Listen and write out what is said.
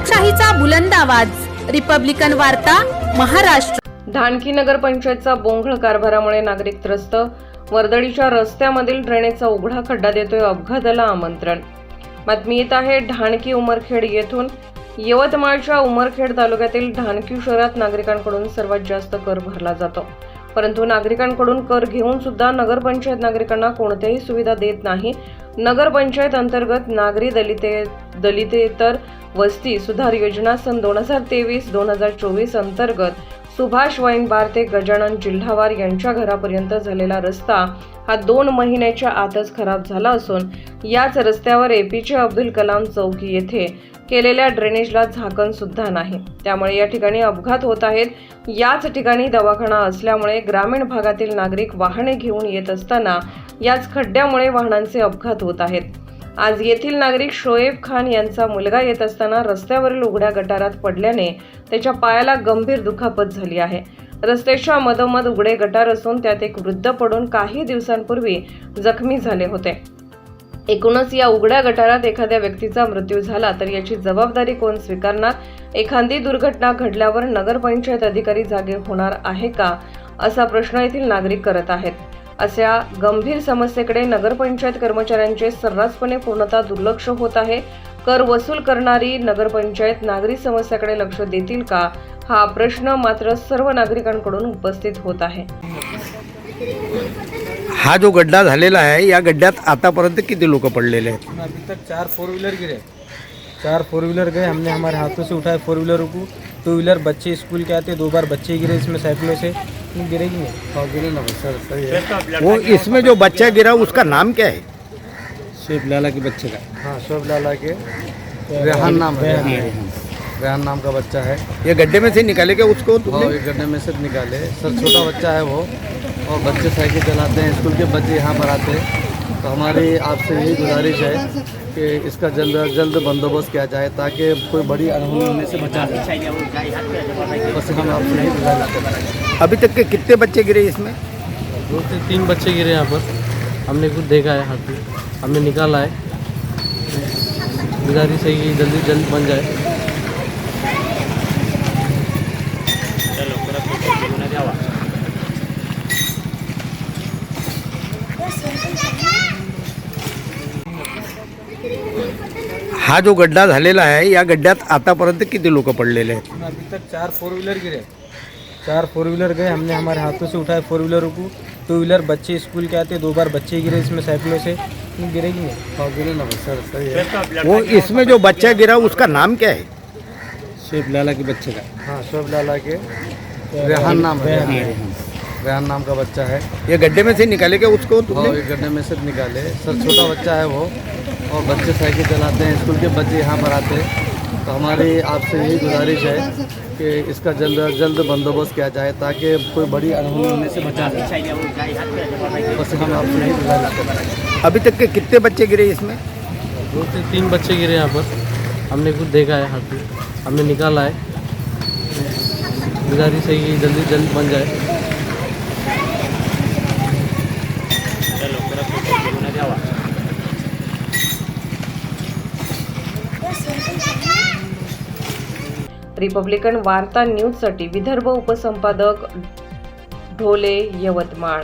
लोकशाहीचा बुलंद आवाज, रिपब्लिकन वार्ता, महाराष्ट्र। ढाणकी नगरपंचायतचा बोंघळ कारभारामुळे नागरिक त्रस्त। वर्दळीच्या रस्त्यामधील ड्रेनेजचा उघडा खड्डा देतोय अपघाताला आमंत्रण। बातमी येत आहे ढाणकी उमरखेड येथून। यवतमाळच्या उमरखेड तालुक्यातील ढाणकी शहरात नागरिकांकडून सर्वात जास्त कर भरला जातो, परंतु नागरिकांकडून कर घेऊन सुद्धा नगरपंचायत नागरिकांना कोणत्याही सुविधा देत नाही। नगरपंचायत अंतर्गत नागरी दलितेतर वस्ती सुधार योजना सन 2023-2024 अंतर्गत सुभाष वाईन बार ते गजानन जिल्हावार यांच्या घरापर्यंत झालेला रस्ता हा 2 महिन्याच्या आतच खराब झाला असून याच रस्त्यावर एपीजे अब्दुल कलाम चौकी येथे केलेल्या ड्रेनेजला झाकण सुद्धा नाही, त्यामुळे या ठिकाणी अपघात होत आहेत। याच ठिकाणी दवाखाना असल्यामुळे ग्रामीण भागातील नागरिक वाहने घेऊन येत असताना याच खड्ड्यामुळे वाहनांचे अपघात होत आहेत। आज येथील नागरिक शोएब खान यांचा मुलगा येत असताना रस्त्यावरील उघड्या गटारात पडल्याने त्याच्या पायाला गंभीर दुखापत झाली आहे। रस्त्याच्या मधोमध उघडे गटार असून त्यात एक वृद्ध पडून काही दिवसांपूर्वी जखमी झाले होते। एकूणच या उघड्या गटारात एखाद्या व्यक्तीचा मृत्यू झाला तर याची जबाबदारी कोण स्वीकारणार? एखादी दुर्घटना घडल्यावर नगरपंचायत अधिकारी जागे होणार आहे का, असा प्रश्न येथील नागरिक करत आहेत। अशा गंभीर समस्येकडे नगरपंचायत कर्मचाऱ्यांचे सर्रासपणे पूर्णतः दुर्लक्ष होत आहे। कर वसूल करणारी नगरपंचायत नागरी समस्याकडे लक्ष देतील का, हा प्रश्न मात्र सर्व नागरिकांकडून उपस्थित होत आहे। हा जो गड्ढा झालेला आहे, या गड्ढ्यात आतापर्यंत किती लोक पडलेले आहेत? अभी तक 4 4 व्हीलर गिरे, 4 4 व्हीलर गए। हमने हमारे हाथों से उठाए 4 व्हीलर को। 2 व्हीलर बच्चे स्कूल के आते, 2 बार बच्चे गिरे इसमें साइकिलों से। गिरेगी नहीं, गिरे ना सर, सही है। वो इसमें जो बच्चा गिरा उसका नाम क्या है? शोएब लाला के बच्चे का। हाँ, शोएब लाला के रेहान नाम है। रेहान नाम का बच्चा है। ये गड्ढे में से निकाले क्या उसको तुमने? हाँ, एक गड्ढे में से निकाले सर। छोटा बच्चा है वो, और बच्चे साइकिल चलाते हैं, स्कूल के बच्चे यहाँ पर आते हैं। तो हमारी आपसे यही गुजारिश है कि इसका जल्द बंदोबस्त किया जाए ताकि कोई बड़ी अनहोनी होने से बचा जाए। बस हम आपसे यही गुजारिश करते हैं। अभी तक के कितने बच्चे गिरे इसमें? 2 से 3 बच्चे गिरे यहाँ पर, हमने खुद देखा है, हाथ में हमने निकाला है। गुजारिश है कि जल्दी बन जाए। हा जो गड्ढा झालेला आहे, या गड्ढ्यात आतापर्यंत किती लोक पडलेले आहेत? अभी तक 4 4 व्हीलर गिरे, 4 4 व्हीलर गए। हमने हमारे हाथों से उठाए 4 व्हीलर को। 2 व्हीलर बच्चे स्कूल के आते, 2 बार बच्चे गिरे इसमें साइकिलों से। गिरेगी नहीं, हाँ, गिरे ना सर, सही है। वो इसमें जो बच्चा गिरा उसका नाम क्या है? शोएब लाला के बच्चे का। हाँ, शोएब लाला के रेहान नाम है। रेहान नाम का बच्चा है। ये गड्ढे में से निकाले क्या उसको तुमने? हाँ, एक गड्ढे में से निकाले सर। छोटा बच्चा है वो, और बच्चे साइकिल चलाते हैं, स्कूल के बच्चे यहाँ पर आते हैं। तो हमारी आपसे यही गुजारिश है कि इसका जल्द बंदोबस्त किया जाए ताकि कोई बड़ी अनहोनी होने से बचा जाए। बस हम आपसे यही गुजारिश करते हैं। अभी तक के कितने बच्चे गिरे इसमें? 2 से 3 बच्चे गिरे यहाँ पर, हमने खुद देखा है, हाथ में हमने निकाला है। गुजारिश है कि जल्दी बन जाए। रिपब्लिकन वार्ता न्यूजसाठी विदर्भ उपसंपादक ढोले, यवतमाळ।